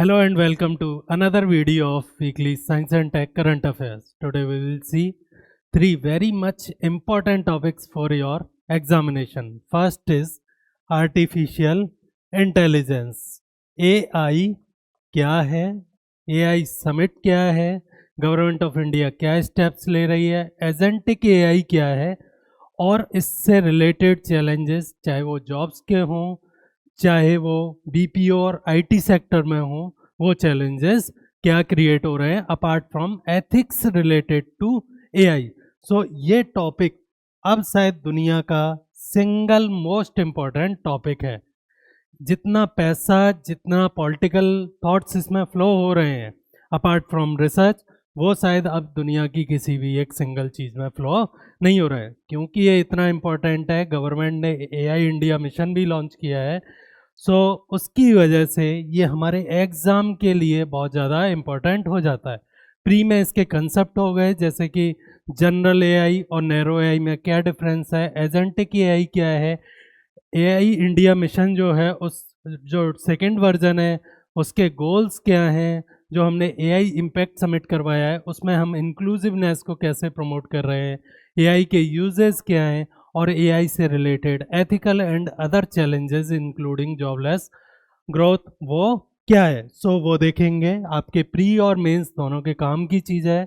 Hello and welcome to another video of Weekly Science and Tech Current Affairs. Today we will see three very much important topics for your examination. First is Artificial Intelligence. AI क्या है, AI Summit क्या है, government of India क्या steps ले रही है, agentic AI क्या है और इससे रिलेटेड चैलेंजेस, चाहे वो जॉब्स के हों, चाहे वो बीपीओ और आईटी सेक्टर में हो, वो चैलेंजेस क्या क्रिएट हो रहे हैं apart from ethics related to AI. So ये टॉपिक अब शायद दुनिया का सिंगल मोस्ट इम्पॉर्टेंट टॉपिक है। जितना पैसा, जितना पॉलिटिकल थॉट्स इसमें फ्लो हो रहे हैं अपार्ट फ्रॉम रिसर्च, वो शायद अब दुनिया की किसी भी एक सिंगल चीज़ में फ्लो नहीं हो रहा है, क्योंकि ये इतना इम्पोर्टेंट है। गवर्नमेंट ने एआई इंडिया मिशन भी लॉन्च किया है। उसकी वजह से ये हमारे एग्ज़ाम के लिए बहुत ज़्यादा इम्पोर्टेंट हो जाता है। प्री में इसके कंसेप्ट हो गए, जैसे कि जनरल एआई और नैरो एआई में क्या डिफरेंस है, एजेंटिक एआई क्या है, एआई इंडिया मिशन जो है उस जो सेकंड वर्जन है उसके गोल्स क्या हैं, जो हमने एआई इम्पैक्ट समिट करवाया है उसमें हम इंक्लूसिवनेस को कैसे प्रमोट कर रहे हैं, एआई के यूजेस क्या हैं और एआई से related ethical and other challenges including jobless growth वो क्या है। वो देखेंगे। आपके प्री और मेंस दोनों के काम की चीज़ है।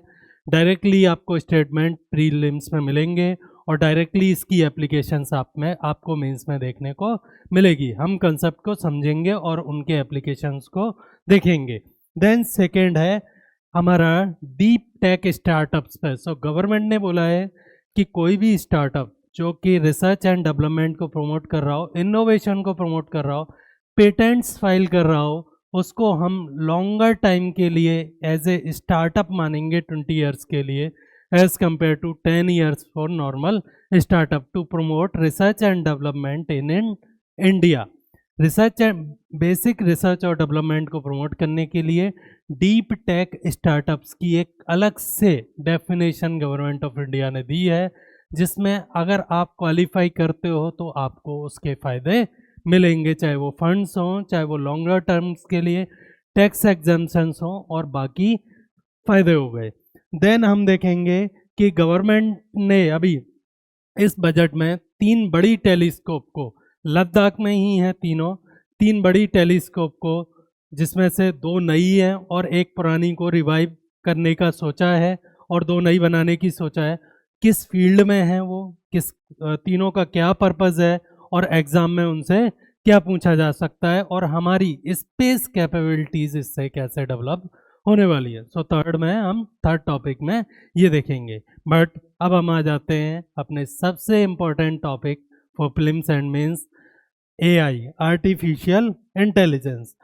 डायरेक्टली आपको स्टेटमेंट प्रीलिम्स में मिलेंगे और डायरेक्टली इसकी एप्लीकेशंस आपको मेंस में देखने को मिलेगी। हम कंसेप्ट को समझेंगे और उनके एप्लीकेशंस को देखेंगे। देन सेकेंड है हमारा डीप टेक स्टार्टअप्स पे। गवर्नमेंट ने बोला है कि कोई भी स्टार्टअप जो कि रिसर्च एंड डेवलपमेंट को प्रमोट कर रहा हो, इनोवेशन को प्रमोट कर रहा हो, पेटेंट्स फाइल कर रहा हो, उसको हम लॉन्गर टाइम के लिए एज ए स्टार्टअप मानेंगे 20 ईयर्स के लिए, as compare to 10 years for normal startup, to promote research and development in India. Research and basic research और डेवलपमेंट को प्रमोट करने के लिए डीप टेक स्टार्टअप्स की एक अलग से डेफिनेशन गवर्नमेंट ऑफ इंडिया ने दी है, जिसमें अगर आप क्वालिफाई करते हो तो आपको उसके फ़ायदे मिलेंगे, चाहे वो फंड्स हों, चाहे वो लॉन्गर टर्म्स के लिए टैक्स एग्जम्पशंस हों और बाकी फ़ायदे हो गए। देन हम देखेंगे कि गवर्नमेंट ने अभी इस बजट में 3 बड़ी टेलीस्कोप को, लद्दाख में ही है तीन बड़ी टेलीस्कोप को, जिसमें से 2 नई हैं और एक पुरानी को रिवाइव करने का सोचा है और 2 नई बनाने की सोचा है। किस फील्ड में है वो, किस तीनों का क्या पर्पज़ है और एग्ज़ाम में उनसे क्या पूछा जा सकता है और हमारी स्पेस कैपेबिलिटीज़ इससे कैसे डेवलप होने वाली है। थर्ड टॉपिक में ये देखेंगे। बट अब हम आ जाते हैं अपने सबसे important topic for prelims and mains, AI, artificial intelligence.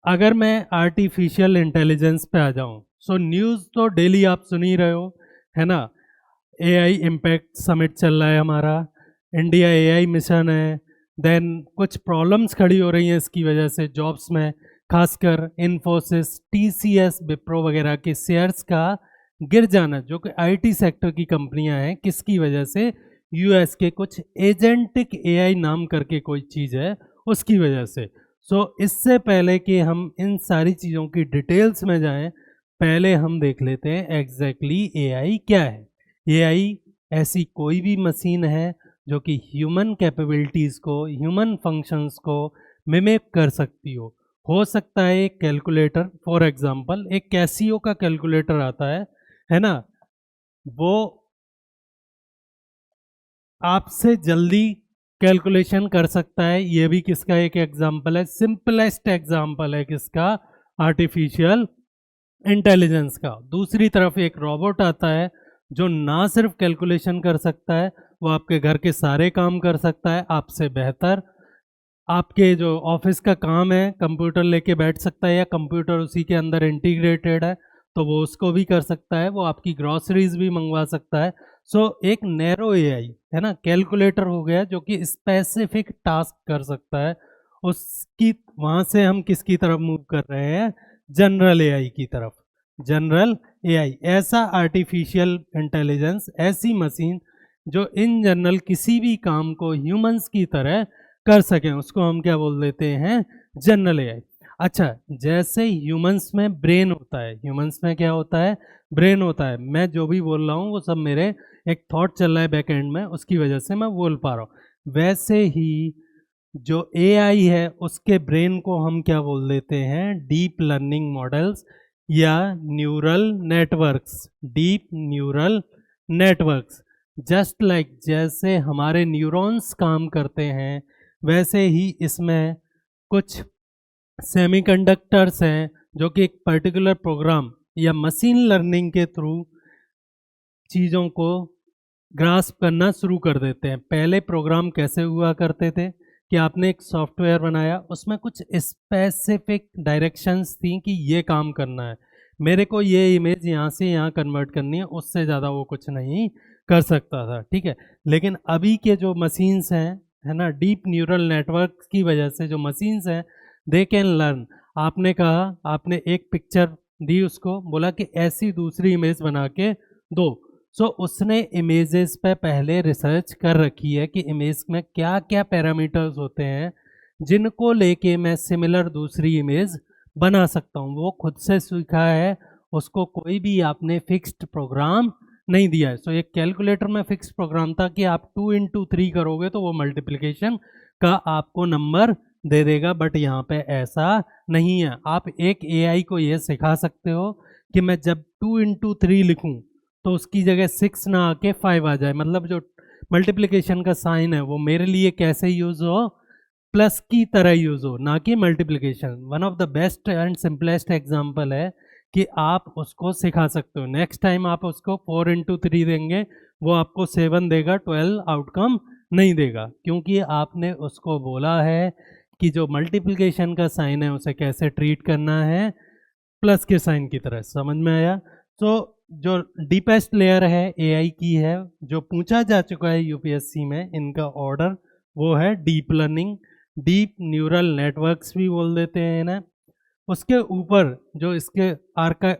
अगर मैं आर्टिफिशियल इंटेलिजेंस पे आ जाऊं, न्यूज़ तो डेली आप सुन ही रहे हो, है ना। एआई इम्पैक्ट समिट चल रहा है हमारा, इंडिया एआई मिशन है। देन कुछ प्रॉब्लम्स खड़ी हो रही हैं इसकी वजह से जॉब्स में, खासकर इन्फोसिस, टीसीएस, विप्रो वगैरह के शेयर्स का गिर जाना, जो कि आईटी सेक्टर की कंपनियां हैं। किसकी वजह से? यूएस के कुछ एजेंटिक एआई नाम करके कोई चीज़ है, उसकी वजह से। इससे पहले कि हम इन सारी चीज़ों की डिटेल्स में जाएं, पहले हम देख लेते हैं एग्जैक्टली एआई क्या है। एआई ऐसी कोई भी मशीन है जो कि ह्यूमन कैपेबिलिटीज़ को, ह्यूमन फंक्शंस को मिमिक कर सकती हो सकता है एक कैलकुलेटर, फॉर एग्जांपल एक कैसियो का कैलकुलेटर आता है ना, वो आपसे जल्दी कैलकुलेशन कर सकता है। ये भी किसका एक एग्जांपल है, सिंपलेस्ट एग्जांपल है किसका? आर्टिफिशियल इंटेलिजेंस का। दूसरी तरफ एक रोबोट आता है जो ना सिर्फ कैलकुलेशन कर सकता है, वो आपके घर के सारे काम कर सकता है आपसे बेहतर। आपके जो ऑफिस का काम है, कंप्यूटर लेके बैठ सकता है या कंप्यूटर उसी के अंदर इंटीग्रेटेड है तो वो उसको भी कर सकता है, वो आपकी ग्रॉसरीज भी मंगवा सकता है। एक नैरो एआई है ना, कैलकुलेटर हो गया जो कि स्पेसिफिक टास्क कर सकता है। उसकी वहाँ से हम किसकी तरफ मूव कर रहे हैं? जनरल एआई की तरफ। जनरल एआई, ऐसा आर्टिफिशियल इंटेलिजेंस, ऐसी मशीन जो इन जनरल किसी भी काम को ह्यूमंस की तरह कर सकें, उसको हम क्या बोल देते हैं, जनरल एआई। अच्छा, जैसे ह्यूमंस में ब्रेन होता है, ह्यूमंस में क्या होता है, ब्रेन होता है। मैं जो भी बोल रहा हूँ वो सब मेरे एक थॉट चल रहा है बैक एंड में, उसकी वजह से मैं बोल पा रहा हूँ। वैसे ही जो एआई है उसके ब्रेन को हम क्या बोल देते हैं, डीप लर्निंग मॉडल्स या neural networks, deep neural networks. Just like जैसे हमारे न्यूरॉन्स काम करते हैं, वैसे ही इसमें कुछ सेमीकंडक्टर्स हैं जो कि एक पर्टिकुलर प्रोग्राम या मशीन लर्निंग के थ्रू चीज़ों को ग्रास्प करना शुरू कर देते हैं। पहले प्रोग्राम कैसे हुआ करते थे कि आपने एक सॉफ्टवेयर बनाया, उसमें कुछ स्पेसिफिक डायरेक्शंस थी कि ये काम करना है, मेरे को ये इमेज यहाँ से यहाँ कन्वर्ट करनी है, उससे ज़्यादा वो कुछ नहीं कर सकता था, ठीक है। लेकिन अभी के जो मशीन्स हैं, है ना, डीप न्यूरल नेटवर्क की वजह से जो मशीन्स हैं, दे कैन लर्न। आपने कहा, आपने एक पिक्चर दी उसको, बोला कि ऐसी दूसरी इमेज बना के दो, सो उसने इमेजेस पे पहले रिसर्च कर रखी है कि इमेज में क्या क्या पैरामीटर्स होते हैं जिनको लेके मैं सिमिलर दूसरी इमेज बना सकता हूँ। वो खुद से सीखा है, उसको कोई भी आपने फिक्स्ड प्रोग्राम नहीं दिया है। सो एक कैलकुलेटर में फिक्स्ड प्रोग्राम था कि आप 2 into 3 करोगे तो वो मल्टीप्लिकेशन का आपको नंबर दे देगा, बट यहाँ पे ऐसा नहीं है। आप एक एआई को ये सिखा सकते हो कि मैं जब 2 into 3 लिखूं तो उसकी जगह 6 ना आके 5 आ जाए, मतलब जो मल्टीप्लिकेशन का साइन है वो मेरे लिए कैसे यूज हो, प्लस की तरह यूज हो, ना कि multiplication. One of the best and simplest example है कि आप उसको सिखा सकते हो। नेक्स्ट टाइम आप उसको 4 into 3 देंगे, वो आपको 7 देगा, 12 आउटकम नहीं देगा, क्योंकि आपने उसको बोला है कि जो मल्टीप्लिकेशन का साइन है उसे कैसे ट्रीट करना है, प्लस के साइन की तरह। समझ में आया? तो जो डीपेस्ट लेयर है एआई की है, जो पूछा जा चुका है यूपीएससी में, इनका ऑर्डर वो है deep learning, deep neural networks भी बोल देते हैं ना। उसके ऊपर जो इसके आर्का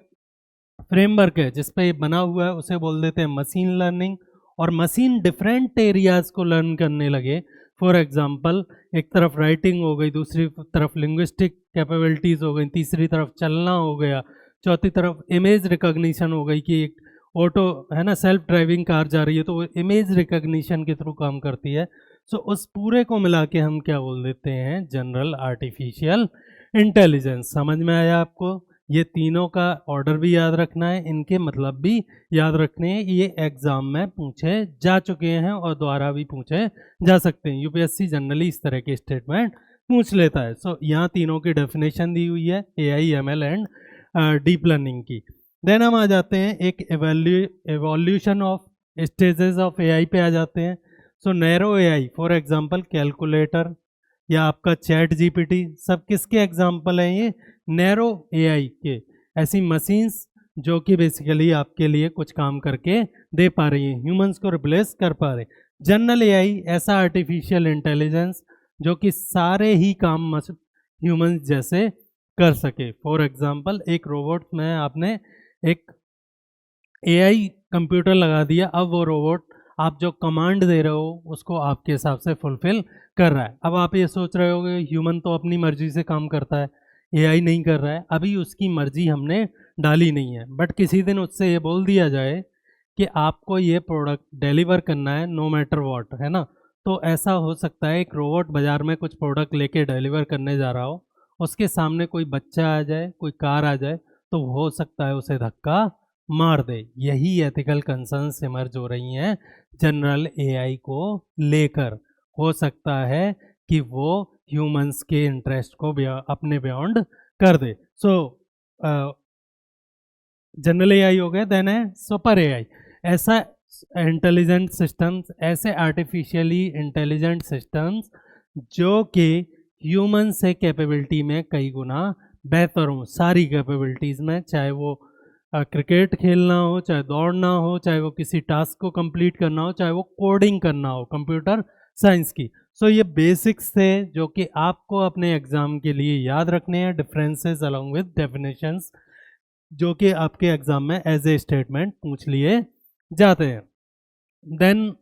फ्रेमवर्क है जिस पे ये बना हुआ है उसे बोल देते हैं मशीन लर्निंग। और मशीन डिफरेंट एरियाज को लर्न करने लगे। फॉर एग्जांपल, एक तरफ राइटिंग हो गई, दूसरी तरफ लिंग्विस्टिक कैपेबिलिटीज़ हो गई, तीसरी तरफ चलना हो गया, चौथी तरफ इमेज रिकॉग्निशन हो गई कि एक ऑटो है ना, सेल्फ ड्राइविंग कार जा रही है तो वो इमेज रिकॉग्निशन के थ्रू काम करती है। सो उस पूरे को मिला के हम क्या बोल देते हैं, जनरल आर्टिफिशियल इंटेलिजेंस। समझ में आया आपको? ये तीनों का ऑर्डर भी याद रखना है, इनके मतलब भी याद रखने हैं। ये एग्जाम में पूछे जा चुके हैं और द्वारा भी पूछे जा सकते हैं। यूपीएससी जनरली इस तरह के स्टेटमेंट पूछ लेता है। सो यहाँ तीनों की डेफिनेशन दी हुई है, AI, ML and deep learning की। देन हम आ जाते हैं एक evolution of stages of AI पे आ जाते हैं। सो narrow AI, for example calculator या आपका चैट जीपीटी, सब किसके एग्जांपल हैं? ये नैरो एआई के। ऐसी मशीन्स जो कि बेसिकली आपके लिए कुछ काम करके दे पा रही हैं, ह्यूमंस को रिप्लेस कर पा रहे हैं। जनरल एआई, ऐसा आर्टिफिशियल इंटेलिजेंस जो कि सारे ही काम ह्यूमंस जैसे कर सके। फॉर एग्जांपल, एक रोबोट में आपने एक एआई कंप्यूटर लगा दिया, अब वो रोबोट आप जो कमांड दे रहे हो उसको आपके हिसाब से फुलफिल कर रहा है। अब आप ये सोच रहे हो कि ह्यूमन तो अपनी मर्जी से काम करता है, एआई नहीं कर रहा है, अभी उसकी मर्जी हमने डाली नहीं है, बट किसी दिन उससे ये बोल दिया जाए कि आपको ये प्रोडक्ट डिलीवर करना है नो मैटर व्हाट, है ना। तो ऐसा हो सकता है एक रोबोट बाजार में कुछ प्रोडक्ट लेके डिलीवर करने जा रहा हो, उसके सामने कोई बच्चा आ जाए, कोई कार आ जाए, तो हो सकता है उसे धक्का मार दे। यही एथिकल कंसर्न्स इमर्ज हो रही हैं जनरल एआई को लेकर। हो सकता है कि वो ह्यूमंस के इंटरेस्ट को अपने बियॉन्ड कर दे। सो जनरल एआई हो गया। देन है सुपर एआई, ऐसा इंटेलिजेंट सिस्टम्स, ऐसे आर्टिफिशियली इंटेलिजेंट सिस्टम्स जो कि ह्यूमन से कैपेबिलिटी में कई गुना बेहतर हों, सारी कैपेबिलिटीज़ में, चाहे वो क्रिकेट खेलना हो, चाहे दौड़ना हो, चाहे वो किसी टास्क को कंप्लीट करना हो, चाहे वो कोडिंग करना हो कंप्यूटर साइंस की। सो ये बेसिक्स थे जो कि आपको अपने एग्जाम के लिए याद रखने हैं, डिफरेंसेस अलॉन्ग विद डेफिनेशंस। जो कि आपके एग्जाम में एज ए स्टेटमेंट पूछ लिए जाते हैं। देन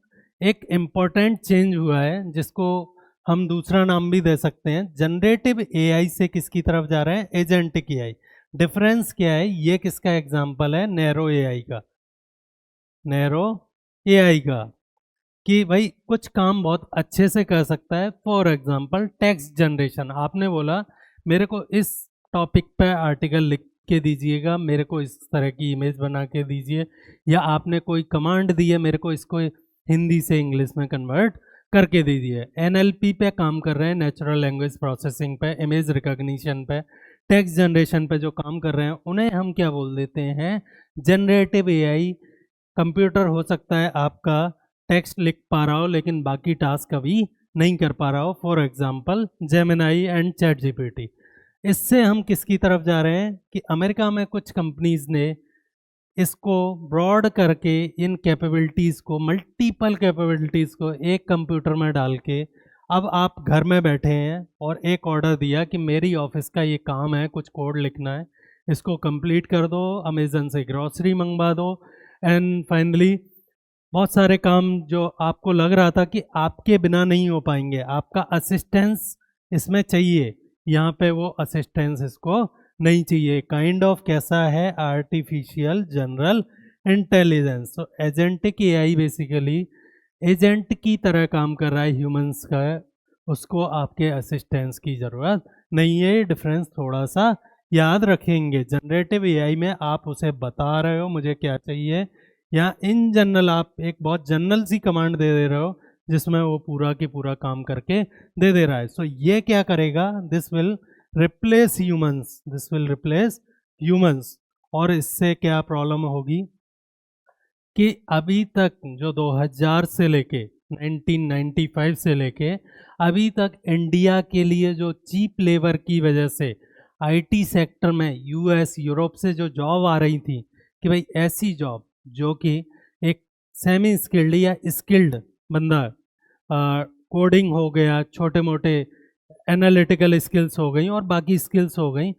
एक इम्पॉर्टेंट चेंज हुआ है जिसको हम दूसरा नाम भी दे सकते हैं, जनरेटिव एआई से किसकी तरफ जा रहे हैं, एजेंटिक एआई। डिफरेंस क्या है, ये किसका एग्जांपल है, नैरो एआई का, नैरो एआई का, कि भाई कुछ काम बहुत अच्छे से कर सकता है। फॉर एग्जांपल टेक्स्ट जनरेशन, आपने बोला मेरे को इस टॉपिक पे आर्टिकल लिख के दीजिएगा, मेरे को इस तरह की इमेज बना के दीजिए, या आपने कोई कमांड दी है मेरे को इसको हिंदी से इंग्लिश में कन्वर्ट करके दीजिए। एनएलपी पे काम कर रहे हैं, नेचुरल लैंग्वेज प्रोसेसिंग पे, इमेज रिकॉग्निशन पे, टेक्स्ट जनरेशन पे जो काम कर रहे हैं उन्हें हम क्या बोल देते हैं, जनरेटिव एआई। कंप्यूटर हो सकता है आपका टेक्स्ट लिख पा रहा हो लेकिन बाकी टास्क अभी नहीं कर पा रहा हो, for example Gemini and chat GPT. इससे हम किसकी तरफ जा रहे हैं कि अमेरिका में कुछ कंपनीज ने इसको ब्रॉड करके इन कैपेबिलिटीज़ को, मल्टीपल कैपेबिलिटीज़ को एक कंप्यूटर में डाल के, अब आप घर में बैठे हैं और एक ऑर्डर दिया कि मेरी ऑफिस का ये काम है, कुछ कोड लिखना है, इसको कंप्लीट कर दो, अमेजन से ग्रॉसरी मंगवा दो, एंड फाइनली बहुत सारे काम जो आपको लग रहा था कि आपके बिना नहीं हो पाएंगे, आपका असिस्टेंस इसमें चाहिए, यहाँ पे वो असिस्टेंस इसको नहीं चाहिए। काइंड ऑफ कैसा है, आर्टिफिशियल जनरल इंटेलिजेंस। तो एजेंटिक एआई बेसिकली एजेंट की तरह काम कर रहा है ह्यूमंस का, उसको आपके असिस्टेंस की ज़रूरत नहीं है। डिफरेंस थोड़ा सा याद रखेंगे। जनरेटिव एआई में आप उसे बता रहे हो मुझे क्या चाहिए, या इन जनरल आप एक बहुत जनरल सी कमांड दे रहे हो जिसमें वो पूरा की पूरा काम करके दे रहा है। सो ये क्या करेगा, this will replace humans, this will replace humans. और इससे क्या प्रॉब्लम होगी कि अभी तक जो 2000 से लेके 1995 से लेके अभी तक इंडिया के लिए जो चीप लेबर की वजह से आईटी सेक्टर में यूएस यूरोप से जो जॉब आ रही थी, कि भाई ऐसी जॉब जो कि एक सेमी स्किल्ड या स्किल्ड बंदा, कोडिंग हो गया, छोटे मोटे एनालिटिकल स्किल्स हो गई और बाकी स्किल्स हो गई,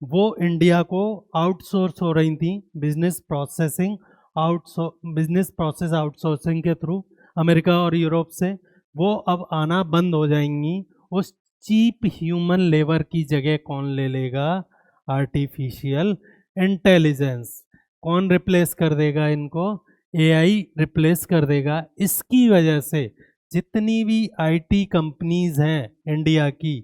वो इंडिया को आउटसोर्स हो रही थी business processing business process outsourcing के थ्रू अमेरिका और यूरोप से। वो अब आना बंद हो जाएंगी। उस चीप ह्यूमन लेबर की जगह कौन ले लेगा, आर्टिफिशियल इंटेलिजेंस। कौन रिप्लेस कर देगा इनको, एआई रिप्लेस कर देगा। इसकी वजह से जितनी भी आईटी कंपनीज हैं इंडिया की,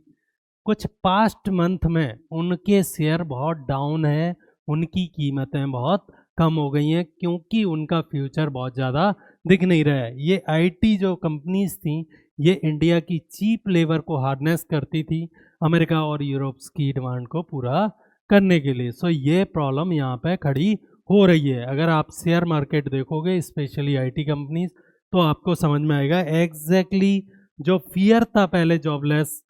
कुछ पास्ट मंथ में उनके शेयर बहुत डाउन है, उनकी कीमतें बहुत कम हो गई हैं, क्योंकि उनका फ्यूचर बहुत ज़्यादा दिख नहीं रहा है। ये आईटी जो कंपनीज थी, ये इंडिया की चीप लेबर को हार्नेस करती थी अमेरिका और यूरोप की डिमांड को पूरा करने के लिए। सो ये प्रॉब्लम यहाँ पे खड़ी हो रही है। अगर आप शेयर मार्केट देखोगे स्पेशली आईटी कंपनीज, तो आपको समझ में आएगा एग्जैक्टली जो फियर था पहले जॉबलेस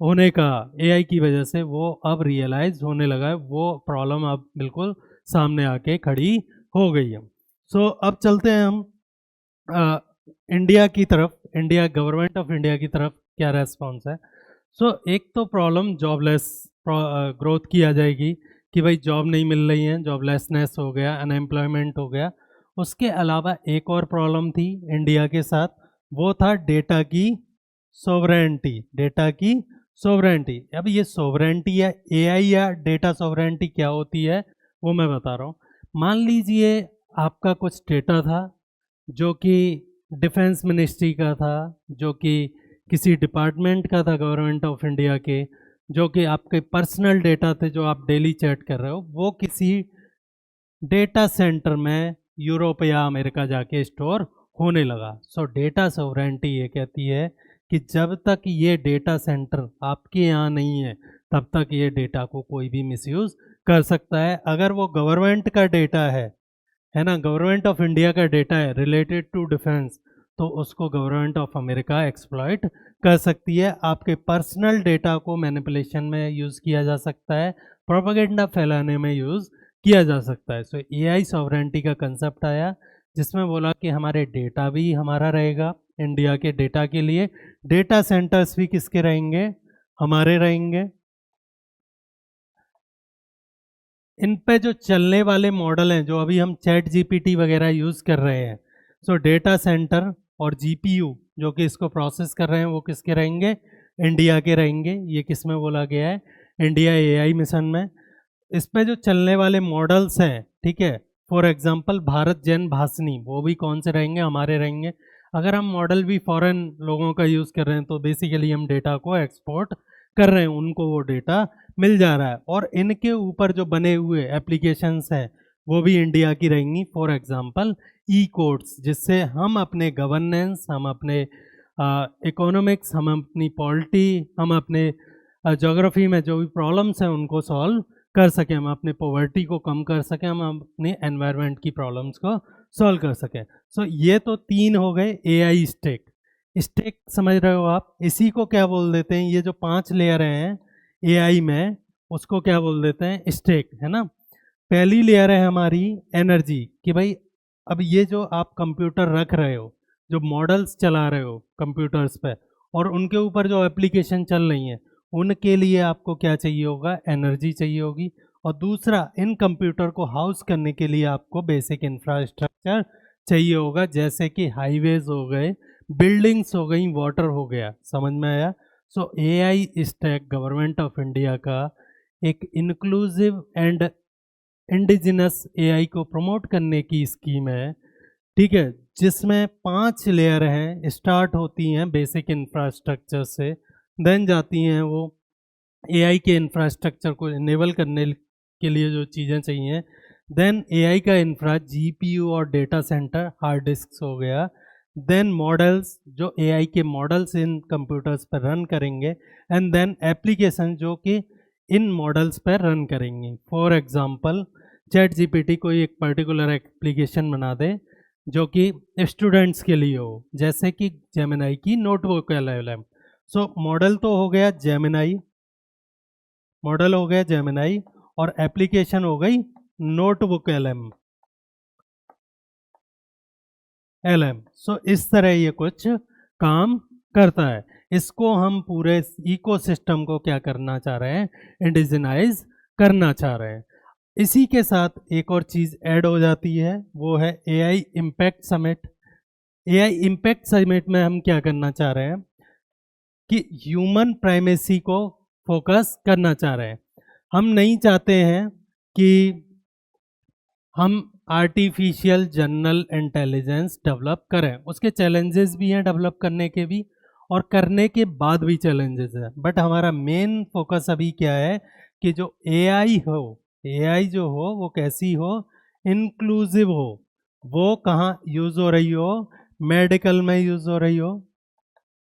होने का एआई की वजह से, वो अब रियलाइज होने लगा है। वो प्रॉब्लम अब बिल्कुल सामने आके खड़ी हो गई है। सो अब चलते हैं हम इंडिया की तरफ, इंडिया गवर्नमेंट ऑफ इंडिया की तरफ क्या रेस्पॉन्स है। सो एक तो प्रॉब्लम जॉबलेस ग्रोथ की आ जाएगी कि भाई जॉब नहीं मिल रही है, जॉबलेसनेस हो गया, अनएम्प्लॉयमेंट हो गया। उसके अलावा एक और प्रॉब्लम थी इंडिया के साथ, वो था डेटा की सोवरेंटी, डेटा की सोवरेंटी। अब ये सोवरेंटी या एआई या डेटा सोवरेंटी क्या होती है वो मैं बता रहा हूँ। मान लीजिए आपका कुछ डेटा था जो कि डिफेंस मिनिस्ट्री का था, जो कि किसी डिपार्टमेंट का था गवर्नमेंट ऑफ इंडिया के, जो कि आपके पर्सनल डेटा थे जो आप डेली चैट कर रहे हो, वो किसी डेटा सेंटर में यूरोप या अमेरिका जाके स्टोर होने लगा। सो डेटा सोवरेंटी ये कहती है कि जब तक ये डेटा सेंटर आपके यहाँ नहीं है, तब तक ये डेटा को कोई भी मिसयूज कर सकता है। अगर वो गवर्नमेंट का डेटा है ना, गवर्नमेंट ऑफ इंडिया का डेटा है रिलेटेड टू डिफेंस, तो उसको गवर्नमेंट ऑफ अमेरिका एक्सप्लॉइट कर सकती है। आपके पर्सनल डेटा को मैनिपुलेशन में यूज़ किया जा सकता है, प्रोपेगेंडा फैलाने में यूज़ किया जा सकता है। सो एआई सॉवरेंटी का कंसेप्ट आया, जिसमें बोला कि हमारे डेटा भी हमारा रहेगा। इंडिया के डेटा के लिए डेटा सेंटर्स भी किसके रहेंगे, हमारे रहेंगे। इन पे जो चलने वाले मॉडल हैं, जो अभी हम चैट जीपीटी वगैरह यूज़ कर रहे हैं, सो डेटा सेंटर और जीपीयू जो कि इसको प्रोसेस कर रहे हैं वो किसके रहेंगे? इंडिया के रहेंगे। ये किस में बोला गया है? इंडिया एआई मिशन में। इस पे जो चलने वाले मॉडल्स हैं, ठीक है, फॉर एग्जांपल भारत जैन भाषिनी, वो भी कौन से रहेंगे? हमारे रहेंगे। अगर हम मॉडल भी फॉरेन लोगों का यूज़ कर रहे हैं तो बेसिकली हम डेटा को एक्सपोर्ट कर रहे हैं, उनको वो डेटा मिल जा रहा है। और इनके ऊपर जो बने हुए एप्लीकेशंस हैं वो भी इंडिया की रहेंगी। फॉर एग्जांपल ई कोड्स, जिससे हम अपने गवर्नेंस, हम अपने इकोनॉमिक्स, हम अपनी पॉलिटी, हम अपने ज्योग्राफी में जो भी प्रॉब्लम्स हैं उनको सॉल्व कर सकें, हम अपने पॉवर्टी को कम कर सकें, हम अपने एनवायरनमेंट की प्रॉब्लम्स को सॉल्व कर सकें। सो ये तो 3 हो गए एआई स्टैक। स्टैक समझ रहे हो आप? इसी को क्या बोल देते हैं? ये जो 5 लेयर हैं एआई में, उसको क्या बोल देते हैं? स्टैक, है ना। पहली लेयर है हमारी एनर्जी, कि भाई अब ये जो आप कंप्यूटर रख रहे हो, जो मॉडल्स चला रहे हो कंप्यूटर्स पे, और उनके ऊपर जो एप्लीकेशन चल रही हैं, उनके लिए आपको क्या चाहिए होगा? एनर्जी चाहिए होगी। और दूसरा, इन कंप्यूटर को हाउस करने के लिए आपको बेसिक इंफ्रास्ट्रक्चर चाहिए होगा, जैसे कि हाईवेज हो गए, बिल्डिंग्स हो गई, वाटर हो गया। समझ में आया? सो AI stack government of India का एक इंक्लूसिव एंड इंडिजिनस एआई को प्रमोट करने की स्कीम है, ठीक है, जिसमें 5 लेयर हैं। स्टार्ट होती हैं बेसिक इंफ्रास्ट्रक्चर से, देन जाती हैं वो एआई के इंफ्रास्ट्रक्चर को इनेबल करने के लिए जो चीज़ें चाहिए, देन एआई का इंफ्रा, जीपीयू और डेटा सेंटर, हार्ड डिस्क हो गया, देन मॉडल्स, जो एआई के मॉडल्स इन कंप्यूटर्स पर रन करेंगे, एंड देन एप्लीकेशन जो कि इन मॉडल्स पर रन करेंगी। फॉर एग्जांपल चैट जीपीटी कोई एक पर्टिकुलर एप्लीकेशन बना दे जो कि स्टूडेंट्स के लिए हो, जैसे कि जेमिनाई की नोटबुक LLM। सो मॉडल तो हो गया जेमिनाई, मॉडल हो गया जेमिनाई, और एप्लीकेशन हो गई नोटबुक LM। सो इस तरह ये कुछ काम करता है। इसको हम पूरे इकोसिस्टम को क्या करना चाह रहे हैं? इंडिजिनाइज करना चाह रहे हैं। इसी के साथ एक और चीज़ ऐड हो जाती है, वो है AI impact summit. AI impact summit में हम क्या करना चाह रहे हैं कि ह्यूमन प्राइमेसी को फोकस करना चाह रहे हैं। हम नहीं चाहते हैं कि हम आर्टिफिशियल जनरल इंटेलिजेंस डेवलप करें। उसके चैलेंजेस भी हैं डेवलप करने के भी, और करने के बाद भी चैलेंजेस हैं। बट हमारा मेन फोकस अभी क्या है कि जो एआई हो, एआई जो हो वो कैसी हो? इंक्लूसिव हो। वो कहाँ यूज़ हो रही हो? मेडिकल में यूज़ हो रही हो,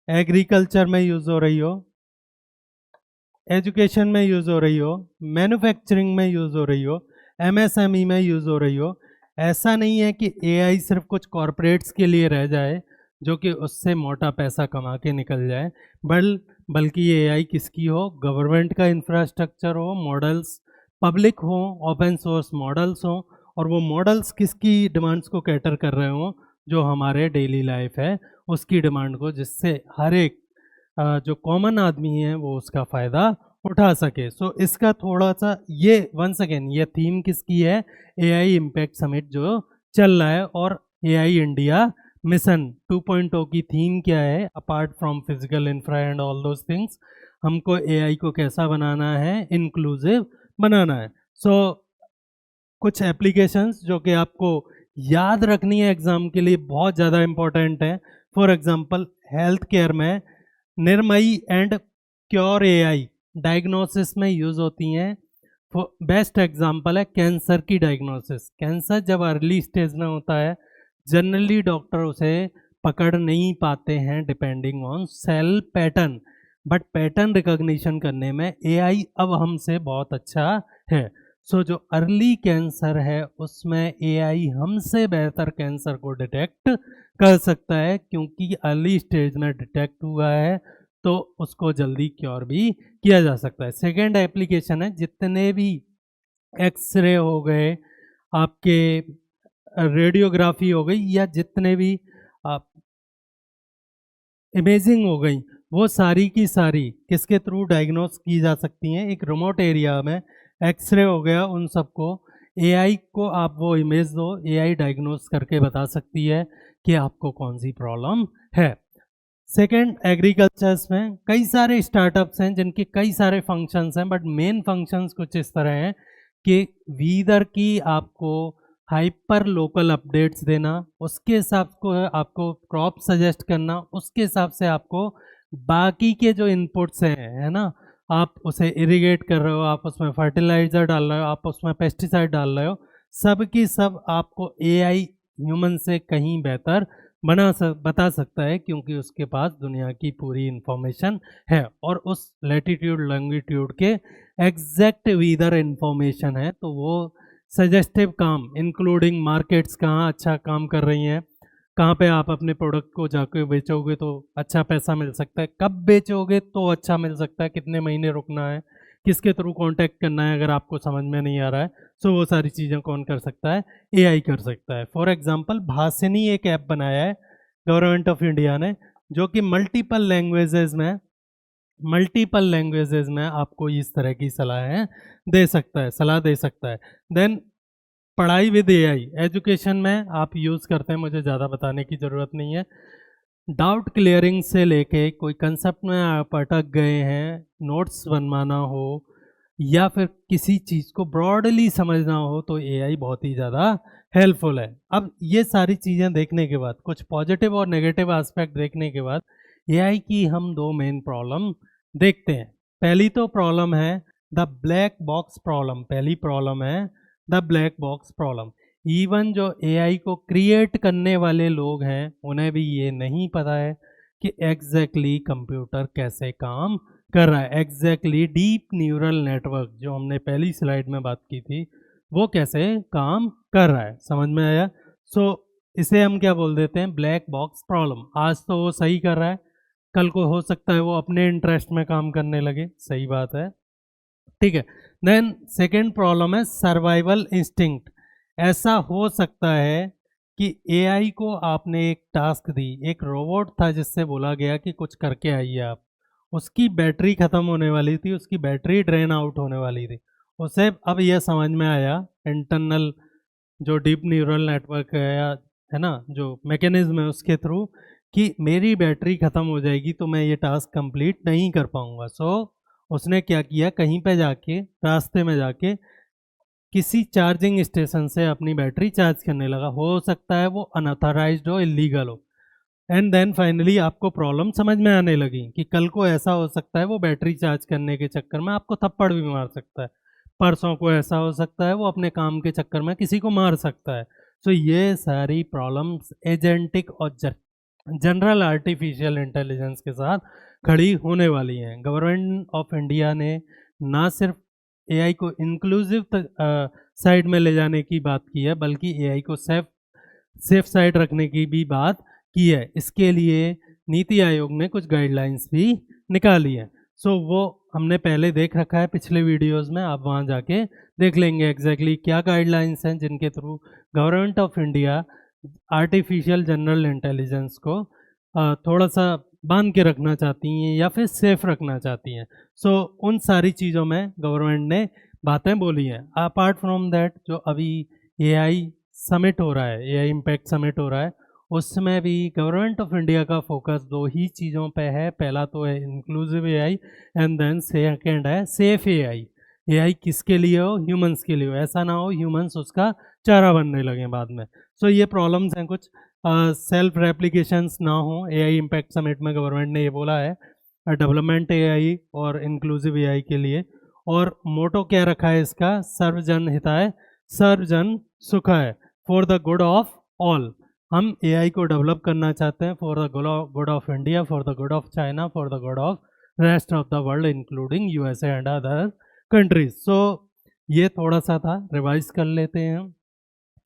एग्रीकल्चर में यूज़ हो रही हो, एजुकेशन में यूज़ हो रही हो, मैन्युफैक्चरिंग में यूज़ हो रही हो, MSME में यूज़ हो रही हो। ऐसा नहीं है कि एआई सिर्फ कुछ कॉरपोरेट्स के लिए रह जाए जो कि उससे मोटा पैसा कमा के निकल जाए, बल्कि ये एआई किसकी हो? गवर्नमेंट का इंफ्रास्ट्रक्चर हो, मॉडल्स पब्लिक हो, ओपन सोर्स मॉडल्स हो, और वो मॉडल्स किसकी डिमांड्स को कैटर कर रहे हो? जो हमारे डेली लाइफ है उसकी डिमांड को, जिससे हर एक जो कॉमन आदमी है वो उसका फ़ायदा उठा सके। सो इसका थोड़ा सा ये वंस अगेन ये थीम किसकी है? एआई इम्पैक्ट समिट जो चल रहा है। और एआई इंडिया मिशन 2.0 की थीम क्या है? Apart from physical infra and all those things, हमको एआई को कैसा बनाना है? इंक्लूसिव बनाना है। सो कुछ एप्लीकेशंस जो कि आपको याद रखनी है एग्जाम के लिए, बहुत ज़्यादा इंपॉर्टेंट है। फॉर एग्जांपल हेल्थ केयर में निर्मई एंड क्योर एआई डायग्नोसिस में यूज़ होती हैं। बेस्ट एग्जांपल है कैंसर की डायग्नोसिस। कैंसर जब अर्ली स्टेज में होता है, जनरली डॉक्टर उसे पकड़ नहीं पाते हैं depending on sale pattern, but pattern recognition करने में एआई अब हमसे बहुत अच्छा है। सो जो अर्ली कैंसर है उसमें एआई हमसे बेहतर कैंसर को डिटेक्ट कर सकता है, क्योंकि अर्ली स्टेज में डिटेक्ट हुआ है तो उसको जल्दी क्योर भी किया जा सकता है। सेकेंड एप्लीकेशन है, जितने भी एक्सरे हो गए, आपके रेडियोग्राफी हो गई, या जितने भी इमेजिंग हो गई, वो सारी की सारी किसके थ्रू डायग्नोस की जा सकती हैं? एक रिमोट एरिया में एक्सरे हो गया, उन सबको एआई को आप वो इमेज दो, एआई डायग्नोस करके बता सकती है कि आपको कौन सी प्रॉब्लम है। सेकेंड, एग्रीकल्चर्स में कई सारे स्टार्टअप्स हैं जिनके कई सारे फंक्शंस हैं, बट मेन फंक्शंस कुछ इस तरह हैं कि वीदर की आपको हाइपर लोकल अपडेट्स देना, उसके हिसाब को आपको क्रॉप सजेस्ट करना, उसके हिसाब से आपको बाकी के जो इनपुट्स हैं, है ना, आप उसे इरिगेट कर रहे हो, आप उसमें फर्टिलाइजर डाल रहे हो, आप उसमें पेस्टिसाइड डाल रहे हो, सब की सब आपको एआई ह्यूमन से कहीं बेहतर बता सकता है, क्योंकि उसके पास दुनिया की पूरी इंफॉर्मेशन है और उस लैटिट्यूड लॉन्गिट्यूड के एग्जैक्ट वेदर इंफॉर्मेशन है। तो वो सजेस्टिव काम इंक्लूडिंग मार्केट्स कहाँ अच्छा काम कर रही हैं, कहाँ पे आप अपने प्रोडक्ट को जाके बेचोगे तो अच्छा पैसा मिल सकता है, कब बेचोगे तो अच्छा मिल सकता है, कितने महीने रुकना है, किसके थ्रू कांटेक्ट करना है अगर आपको समझ में नहीं आ रहा है। सो वो सारी चीज़ें कौन कर सकता है, एआई कर सकता है। फॉर एग्जांपल भाषिनी एक ऐप बनाया है गवर्नमेंट ऑफ इंडिया ने, जो कि मल्टीपल लैंग्वेजेस में आपको इस तरह की सलाह दे सकता है। देन पढ़ाई विद एआई, एजुकेशन में आप यूज़ करते हैं, मुझे ज़्यादा बताने की ज़रूरत नहीं है। डाउट क्लियरिंग से लेके कोई कंसेप्ट में आप अटक गए हैं, नोट्स बनवाना हो या फिर किसी चीज़ को ब्रॉडली समझना हो, तो एआई बहुत ही ज़्यादा हेल्पफुल है। अब ये सारी चीज़ें देखने के बाद, कुछ पॉजिटिव और नेगेटिव एस्पेक्ट देखने के बाद, एआई की हम दो मेन प्रॉब्लम देखते हैं। पहली तो प्रॉब्लम है द ब्लैक बॉक्स प्रॉब्लम। पहली प्रॉब्लम है the black box problem. Even जो एआई को क्रिएट करने वाले लोग हैं, उन्हें भी ये नहीं पता है कि एग्जैक्टली कंप्यूटर कैसे काम कर रहा है, एग्जैक्टली डीप न्यूरल नेटवर्क जो हमने पहली स्लाइड में बात की थी वो कैसे काम कर रहा है। समझ में आया? सो इसे हम क्या बोल देते हैं, ब्लैक बॉक्स प्रॉब्लम। आज तो वो सही कर रहा है, कल को हो सकता है वो अपने इंटरेस्ट में काम करने लगे। सही बात है, ठीक है। देन सेकेंड प्रॉब्लम है सर्वाइवल इंस्टिंक्ट। ऐसा हो सकता है कि एआई को आपने एक टास्क दी, एक रोबोट था जिससे बोला गया कि कुछ करके आइए आप, उसकी बैटरी ख़त्म होने वाली थी, उसकी बैटरी ड्रेन आउट होने वाली थी। उसे अब यह समझ में आया, इंटरनल जो डीप न्यूरल नेटवर्क है या है ना जो मैकेनिज्म है उसके थ्रू, कि मेरी बैटरी ख़त्म हो जाएगी तो मैं ये टास्क कंप्लीट नहीं कर पाऊंगा। सो उसने क्या किया, कहीं पे जाके रास्ते में जाके किसी चार्जिंग स्टेशन से अपनी बैटरी चार्ज करने लगा। हो सकता है वो अनऑथराइज्ड हो, इलीगल हो। एंड देन फाइनली आपको प्रॉब्लम समझ में आने लगी कि कल को ऐसा हो सकता है वो बैटरी चार्ज करने के चक्कर में आपको थप्पड़ भी मार सकता है, परसों को ऐसा हो सकता है वो अपने काम के चक्कर में किसी को मार सकता है। सो ये सारी प्रॉब्लम्स एजेंटिक और जनरल आर्टिफिशियल इंटेलिजेंस के साथ खड़ी होने वाली हैं। गवर्नमेंट ऑफ इंडिया ने ना सिर्फ एआई को इंक्लूसिव साइड में ले जाने की बात की है, बल्कि एआई को सेफ साइड रखने की भी बात की है। इसके लिए नीति आयोग ने कुछ गाइडलाइंस भी निकाली है। सो वो हमने पहले देख रखा है पिछले वीडियोस में, आप वहाँ जाके देख लेंगे एग्जैक्टली क्या गाइडलाइंस हैं जिनके through government of India artificial general intelligence को थोड़ा सा बांध के रखना चाहती हैं या फिर सेफ रखना चाहती हैं। सो उन सारी चीज़ों में गवर्नमेंट ने बातें बोली हैं। अपार्ट फ्रॉम दैट, जो अभी एआई समिट हो रहा है, एआई इम्पैक्ट समिट हो रहा है, उसमें भी गवर्नमेंट ऑफ इंडिया का फोकस दो ही चीज़ों पे है। पहला तो है inclusive AI and then second है सेफ एआई। एआई किसके लिए हो, ह्यूमंस के लिए हो, ऐसा ना हो ह्यूमंस उसका चारा बनने लगे बाद में। सो ये प्रॉब्लम्स हैं कुछ, सेल्फ रेप्लिकेशंस ना हो। एआई इम्पैक्ट समिट में गवर्नमेंट ने ये बोला है, डेवलपमेंट एआई और इंक्लूसिव एआई के लिए। और मोटो क्या रखा है इसका, सर्वजन हिताय सर्वजन सुखाय, for the good of all. हम एआई को डेवलप करना चाहते हैं for the good of India, for the good of China, for the good of rest of the world including USA and other countries. So ये थोड़ा सा था, revise कर लेते हैं।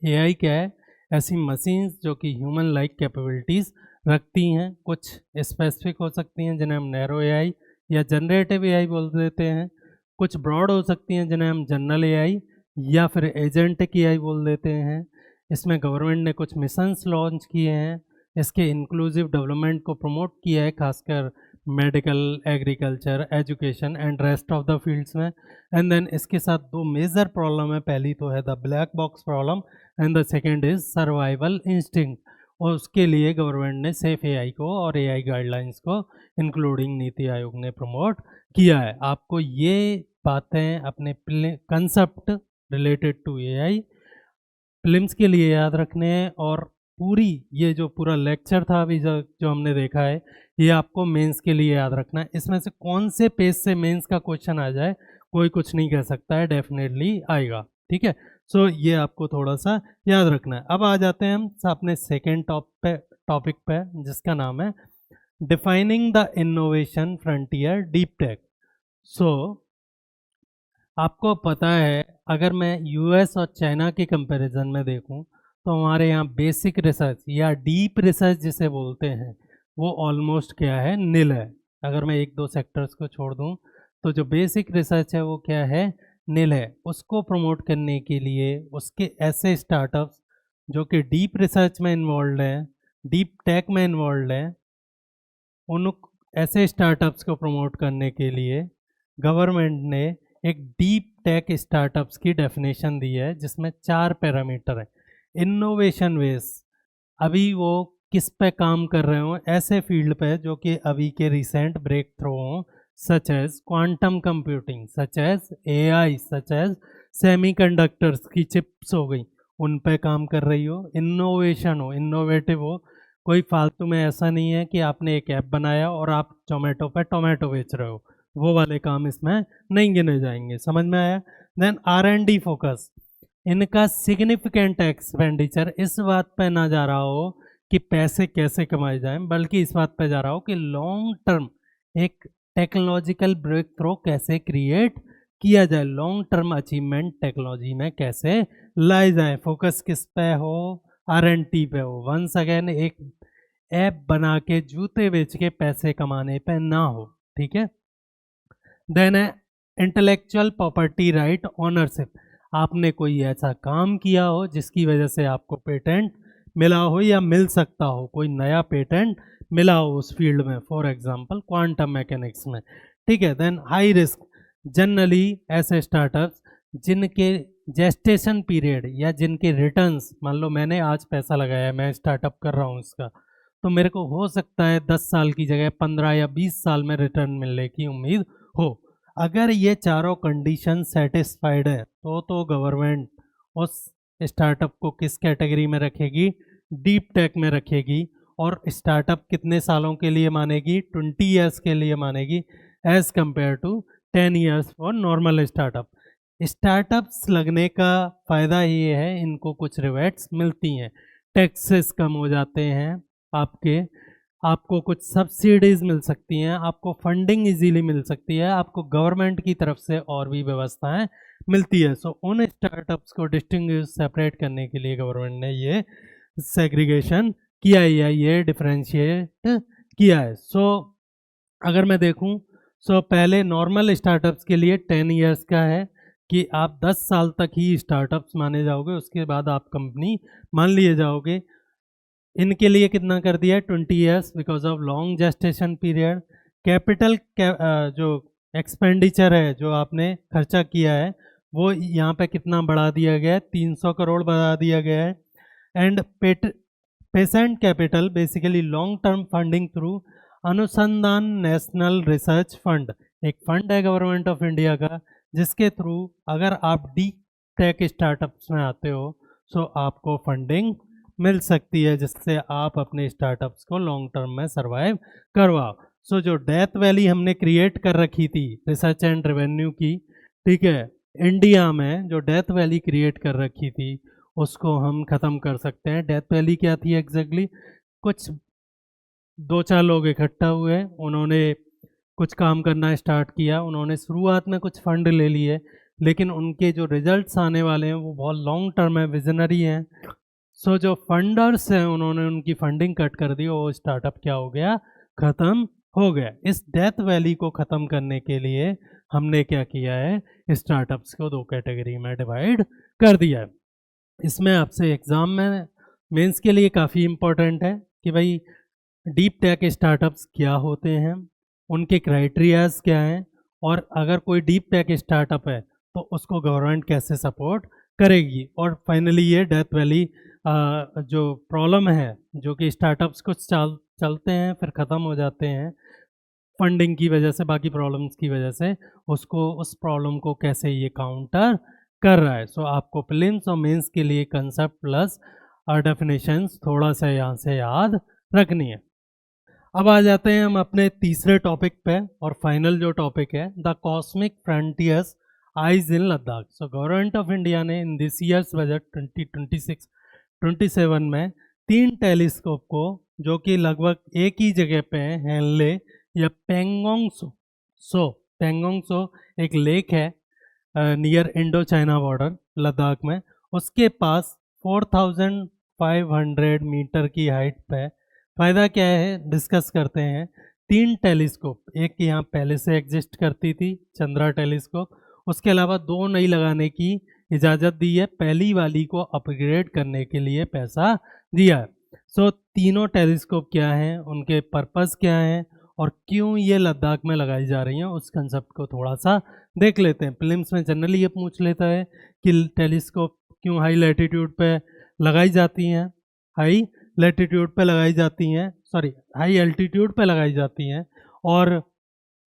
एआई क्या है, ऐसी मशीन्स जो कि ह्यूमन लाइक कैपेबिलिटीज़ रखती हैं। कुछ स्पेसिफिक हो सकती हैं जिन्हें हम नैरो एआई या जनरेटिव एआई बोल देते हैं, कुछ ब्रॉड हो सकती हैं जिन्हें हम जनरल एआई या फिर एजेंटिक एआई बोल देते हैं। इसमें गवर्नमेंट ने कुछ मिशंस लॉन्च किए हैं, इसके इंक्लूसिव डेवलपमेंट को प्रमोट किया है, खासकर medical, agriculture, education and rest of the fields में। एंड देन इसके साथ दो मेजर प्रॉब्लम है, पहली तो है the black box problem and the second is survival instinct. और उसके लिए गवर्नमेंट ने सेफ एआई को और एआई गाइडलाइंस को इंक्लूडिंग नीति आयोग ने प्रमोट किया है। आपको ये बातें अपने concept related to AI prelims के लिए याद रखने हैं, और पूरी ये जो पूरा लेक्चर था अभी जो हमने देखा है, ये आपको मेंस के लिए याद रखना है। इसमें से कौन से पेज से मेंस का क्वेश्चन आ जाए कोई कुछ नहीं कह सकता है, डेफिनेटली आएगा। ठीक है, सो ये आपको थोड़ा सा याद रखना है। अब आ जाते हैं हम अपने सेकेंड टॉपिक पे जिसका नाम है defining the innovation frontier deep tech. So आपको पता है, अगर मैं यूएस और चाइना के कंपैरिजन में देखूं तो हमारे यहाँ बेसिक रिसर्च या डीप रिसर्च जिसे बोलते हैं वो ऑलमोस्ट क्या है, नील है। अगर मैं एक दो सेक्टर्स को छोड़ दूं तो जो बेसिक रिसर्च है वो क्या है, नील है। उसको प्रमोट करने के लिए उसके ऐसे स्टार्टअप्स जो कि डीप रिसर्च में इन्वॉल्व हैं, डीप टेक में इन्वॉल्व हैं, उन ऐसे स्टार्टअप्स को प्रमोट करने के लिए गवर्नमेंट ने एक डीप टेक स्टार्टअप्स की डेफिनेशन दी है जिसमें 4 पैरामीटर है। इनोवेशन बेस, अभी वो किस पे काम कर रहे हो, ऐसे फील्ड पे जो कि अभी के रिसेंट ब्रेक थ्रू हों, such as quantum computing, such as AI, such as semiconductors की चिप्स हो गई, उन पे काम कर रही हो। इनोवेशन हो, इनोवेटिव हो, कोई फालतू में ऐसा नहीं है कि आपने एक ऐप बनाया और आप जोमेटो पे टोमेटो बेच रहे हो, वो वाले काम इसमें नहीं गिने जाएंगे। समझ में आया? देन R&D फोकस, इनका सिग्निफिकेंट एक्सपेंडिचर इस बात पे ना जा रहा हो कि पैसे कैसे कमाए जाएं, बल्कि इस बात पे जा रहा हो कि लॉन्ग टर्म एक टेक्नोलॉजिकल ब्रेक थ्रू कैसे क्रिएट किया जाए, लॉन्ग टर्म अचीवमेंट टेक्नोलॉजी में कैसे लाए जाए। फोकस किस पे हो, R&D पे हो। वंस अगेन एक ऐप बना के जूते बेच के पैसे कमाने पे ना हो। ठीक है, देन है इंटेलेक्चुअल प्रॉपर्टी राइट ऑनरशिप, आपने कोई ऐसा काम किया हो जिसकी वजह से आपको पेटेंट मिला हो या मिल सकता हो, कोई नया पेटेंट मिला हो उस फील्ड में, फॉर एग्जांपल क्वांटम मैकेनिक्स में। ठीक है, देन हाई रिस्क, जनरली ऐसे स्टार्टअप्स जिनके जेस्टेशन पीरियड या जिनके रिटर्न्स, मान लो मैंने आज पैसा लगाया, मैं स्टार्टअप कर रहा हूँ इसका, तो मेरे को हो सकता है 10 साल की जगह 15 या 20 साल में रिटर्न मिलने की उम्मीद हो। अगर ये चारों कंडीशन सेटिस्फाइड है तो गवर्नमेंट उस स्टार्टअप को किस कैटेगरी में रखेगी, डीप टेक में रखेगी। और स्टार्टअप कितने सालों के लिए मानेगी, 20 ईयर्स के लिए मानेगी, as compare to 10 years for normal startup. Startups लगने का फ़ायदा ये है, इनको कुछ रिबेट्स मिलती हैं, टैक्सेस कम हो जाते हैं आपको कुछ सब्सिडीज मिल सकती हैं, आपको फंडिंग इजीली मिल सकती है, आपको गवर्नमेंट की तरफ से और भी व्यवस्थाएं मिलती है। सो उन स्टार्टअप्स को डिस्टिंग्विश सेपरेट करने के लिए गवर्नमेंट ने ये सेग्रीगेशन किया है या ये डिफरेंशिएट किया है। सो अगर मैं देखूं, पहले नॉर्मल स्टार्टअप्स के लिए 10 ईयर्स का है कि आप 10 साल तक ही स्टार्टअप्स माने जाओगे, उसके बाद आप कंपनी मान लिए जाओगे। इनके लिए कितना कर दिया है, 20 years because of long gestation period. Capital जो एक्सपेंडिचर है, जो आपने खर्चा किया है, वो यहाँ पे कितना बढ़ा दिया गया है, 300 करोड़ बढ़ा दिया गया है। And patient capital, basically long term funding through अनुसंधान नेशनल रिसर्च फंड, एक फंड है गवर्नमेंट ऑफ इंडिया का, जिसके थ्रू अगर आप डीप टेक स्टार्टअप्स में आते हो सो आपको फंडिंग मिल सकती है, जिससे आप अपने स्टार्टअप्स को लॉन्ग टर्म में सरवाइव करवाओ। सो जो डेथ वैली हमने क्रिएट कर रखी थी रिसर्च एंड रेवेन्यू की, ठीक है, इंडिया में जो डेथ वैली क्रिएट कर रखी थी उसको हम ख़त्म कर सकते हैं। डेथ वैली क्या थी एग्जैक्टली? कुछ 2-4 लोग इकट्ठा हुए, उन्होंने कुछ काम करना स्टार्ट किया, उन्होंने शुरुआत में कुछ फंड ले लिए, लेकिन उनके जो रिजल्ट्स आने वाले हैं वो बहुत लॉन्ग टर्म है, विजनरी हैं। सो जो फंडर्स हैं उन्होंने उनकी फंडिंग कट कर दी और स्टार्टअप क्या हो गया, ख़त्म हो गया। इस डेथ वैली को ख़त्म करने के लिए हमने क्या किया है, स्टार्टअप्स को 2 कैटेगरी में डिवाइड कर दिया है। इसमें आपसे एग्ज़ाम में मेंस के लिए काफ़ी इम्पोर्टेंट है कि भाई डीप टेक स्टार्टअप्स क्या होते हैं, उनके क्राइटेरियाज क्या हैं, और अगर कोई डीप टेक स्टार्टअप है तो उसको गवर्नमेंट कैसे सपोर्ट करेगी। और फाइनली ये डेथ वैली जो प्रॉब्लम है, जो कि स्टार्टअप्स कुछ चलते हैं फिर ख़त्म हो जाते हैं फंडिंग की वजह से, बाकी प्रॉब्लम्स की वजह से, उस प्रॉब्लम को कैसे ये काउंटर कर रहा है। सो आपको प्रीलिम्स और मेंस के लिए कंसेप्ट प्लस डेफिनेशंस थोड़ा सा यहाँ से याद रखनी है। अब आ जाते हैं हम अपने तीसरे टॉपिक पे, और फाइनल जो टॉपिक है, the cosmic frontiers eyes in Ladakh. So government of India ने इन दिस ईयर्स बजट 2026-27 में 3 टेलीस्कोप को, जो कि लगभग एक ही जगह पे है, हेनले या पेंगोंग सो एक लेक है near Indo China border Ladakh में, उसके पास 4500 मीटर की हाइट पे। फ़ायदा क्या है डिस्कस करते हैं। 3 टेलीस्कोप, एक यहाँ पहले से एग्जिस्ट करती थी चंद्रा टेलीस्कोप, उसके अलावा 2 नई लगाने की इजाज़त दी है, पहली वाली को अपग्रेड करने के लिए पैसा दिया है। सो तीनों टेलीस्कोप क्या हैं, उनके पर्पस क्या हैं, और क्यों ये लद्दाख में लगाई जा रही हैं, उस कंसेप्ट को थोड़ा सा देख लेते हैं। प्रीलिम्स में जनरली ये पूछ लेता है कि टेलीस्कोप क्यों हाई लैटिट्यूड पे लगाई जाती हैं, हाई लैटिट्यूड पे लगाई जाती हैं, सॉरी हाई एल्टीट्यूड पे लगाई जाती हैं, और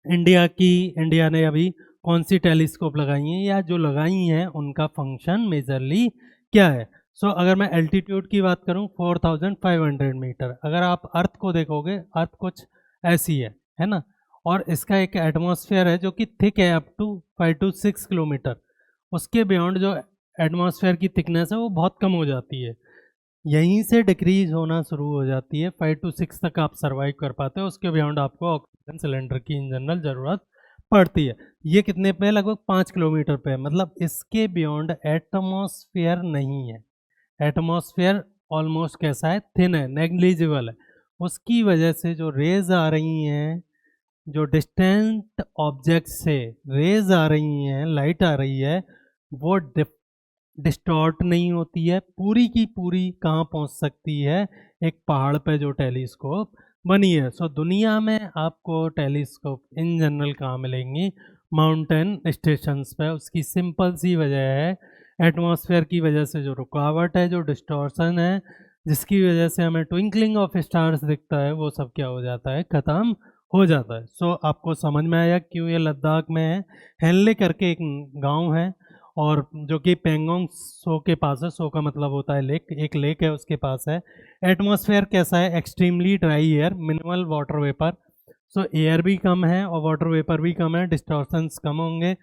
इंडिया ने अभी कौन सी टेलीस्कोप लगाई हैं, या जो लगाई हैं उनका फंक्शन मेजरली क्या है। सो अगर मैं एल्टीट्यूड की बात करूं 4500 मीटर, अगर आप अर्थ को देखोगे, अर्थ कुछ ऐसी है ना, और इसका एक एटमॉस्फेयर है जो कि थिक है अप टू 5 to 6 किलोमीटर। उसके बियॉन्ड जो एटमॉस्फेयर की थिकनेस है वो बहुत कम हो जाती है, यहीं से डिक्रीज होना शुरू हो जाती है, 5 to 6 तक आप सर्वाइव कर पाते हो, उसके बियॉन्ड आपको ऑक्सीजन सिलेंडर की इन जनरल ज़रूरत पड़ती है। ये कितने पे, लगभग 5 किलोमीटर पे, मतलब इसके बियॉन्ड एटमॉस्फेयर नहीं है। एटमॉस्फेयर ऑलमोस्ट कैसा है, थिन है, नेग्लिजिबल है। उसकी वजह से जो रेज आ रही हैं, जो डिस्टेंट ऑब्जेक्ट से रेज आ रही हैं, लाइट आ रही है, वो डिस्टॉर्ट नहीं होती है, पूरी की पूरी कहाँ पहुँच सकती है, एक पहाड़ पे जो टेलीस्कोप बनी है। सो दुनिया में आपको टेलीस्कोप इन जनरल कहाँ मिलेंगी, माउंटेन स्टेशंस पे। उसकी सिंपल सी वजह है, एटमॉस्फेयर की वजह से जो रुकावट है, जो डिस्टॉर्शन है, जिसकी वजह से हमें ट्विंकलिंग ऑफ स्टार्स दिखता है, वो सब क्या हो जाता है, ख़त्म हो जाता है। सो आपको समझ में आया क्यों ये लद्दाख में है। हेनले करके एक गांव है, और जो कि पेंगोंग सो के पास है, सो का मतलब होता है लेक, एक लेक है उसके पास है। एटमॉस्फेयर कैसा है, extremely dry air, minimal water vapour. सो एयर भी कम है और वाटर वेपर भी कम है, डिस्टॉर्शंस कम होंगे।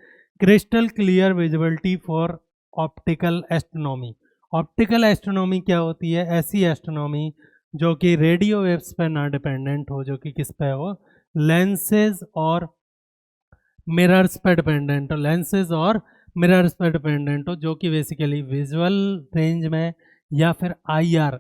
Crystal clear visibility for optical astronomy. Optical astronomy क्या होती है, ऐसी एस्ट्रोनॉमी जो कि रेडियो वेव्स पर ना डिपेंडेंट हो, जो कि किस पे हो, लेंसेज और मिरर्स पर डिपेंडेंट हो, लेंसेज और मिरर्स पर डिपेंडेंट हो, जो कि बेसिकली विजुअल रेंज में या फिर आईआर